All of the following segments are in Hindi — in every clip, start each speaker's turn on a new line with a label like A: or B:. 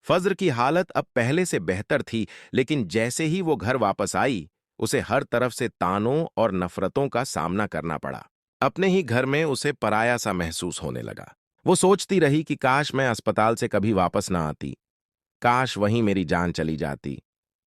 A: फज्र की हालत अब पहले से बेहतर थी, लेकिन जैसे ही वो घर वापस आई, उसे हर तरफ से तानों और नफरतों का सामना करना पड़ा। अपने ही घर में उसे पराया सा महसूस होने लगा। वो सोचती रही कि काश मैं अस्पताल से कभी वापस ना आती, काश वहीं मेरी जान चली जाती।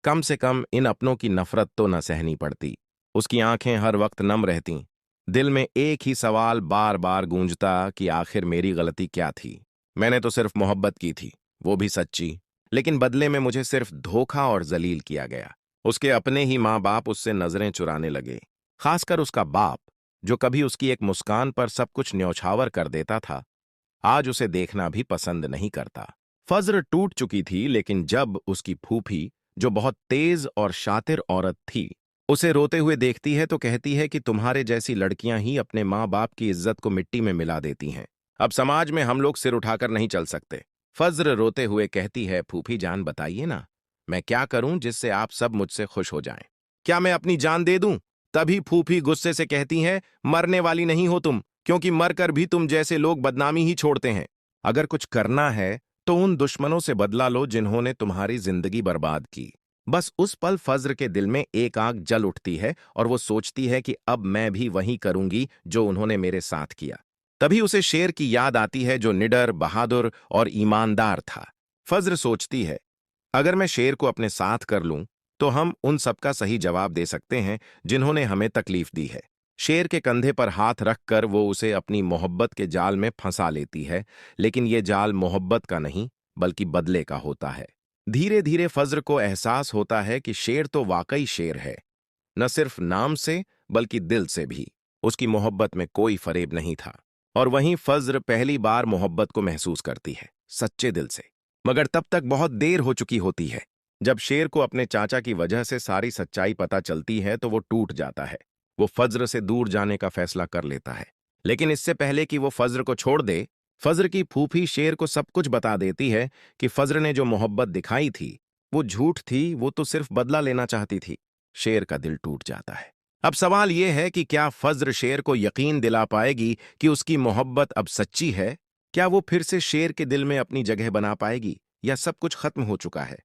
A: कम से कम इन अपनों की नफरत तो न सहनी पड़ती। उसकी आंखें हर वक्त नम रहतीं। दिल में एक ही सवाल बार बार गूंजता कि आखिर मेरी गलती क्या थी। मैंने तो सिर्फ मोहब्बत की थी, वो भी सच्ची, लेकिन बदले में मुझे सिर्फ धोखा और जलील किया गया। उसके अपने ही माँ बाप उससे नजरें चुराने लगे, खासकर उसका बाप, जो कभी उसकी एक मुस्कान पर सब कुछ न्यौछावर कर देता था, आज उसे देखना भी पसंद नहीं करता। फज्र टूट चुकी थी, लेकिन जब उसकी फूफी, जो बहुत तेज और शातिर औरत थी, उसे रोते हुए देखती है तो कहती है कि तुम्हारे जैसी लड़कियां ही अपने माँ बाप की इज्जत को मिट्टी में मिला देती हैं। अब समाज में हम लोग सिर उठाकर नहीं चल सकते। फज्र रोते हुए कहती है, फूफी जान बताइए ना, मैं क्या करूं जिससे आप सब मुझसे खुश हो जाएं? क्या मैं अपनी जान दे दूं? तभी फूफी गुस्से से कहती हैं, मरने वाली नहीं हो तुम, क्योंकि मरकर भी तुम जैसे लोग बदनामी ही छोड़ते हैं। अगर कुछ करना है तो उन दुश्मनों से बदला लो जिन्होंने तुम्हारी जिंदगी बर्बाद की। बस उस पल फज्र के दिल में एक आग जल उठती है और वो सोचती है कि अब मैं भी वही करूंगी जो उन्होंने मेरे साथ किया। तभी उसे शेर की याद आती है, जो निडर, बहादुर और ईमानदार था। फज्र सोचती है, अगर मैं शेर को अपने साथ कर लूं तो हम उन सबका सही जवाब दे सकते हैं जिन्होंने हमें तकलीफ दी है। शेर के कंधे पर हाथ रखकर वो उसे अपनी मोहब्बत के जाल में फंसा लेती है, लेकिन ये जाल मोहब्बत का नहीं बल्कि बदले का होता है। धीरे धीरे फज्र को एहसास होता है कि शेर तो वाकई शेर है, न सिर्फ नाम से बल्कि दिल से भी। उसकी मोहब्बत में कोई फरेब नहीं था। और वहीं फज्र पहली बार मोहब्बत को महसूस करती है, सच्चे दिल से। मगर तब तक बहुत देर हो चुकी होती है। जब शेर को अपने चाचा की वजह से सारी सच्चाई पता चलती है तो वो टूट जाता है। वो फज्र से दूर जाने का फैसला कर लेता है। लेकिन इससे पहले कि वो फज्र को छोड़ दे, फज्र की फूफी शेर को सब कुछ बता देती है कि फज्र ने जो मोहब्बत दिखाई थी वो झूठ थी, वो तो सिर्फ बदला लेना चाहती थी। शेर का दिल टूट जाता है। अब सवाल यह है कि क्या फज्र शेर को यकीन दिला पाएगी कि उसकी मोहब्बत अब सच्ची है? क्या वो फिर से शेर के दिल में अपनी जगह बना पाएगी, या सब कुछ खत्म हो चुका है?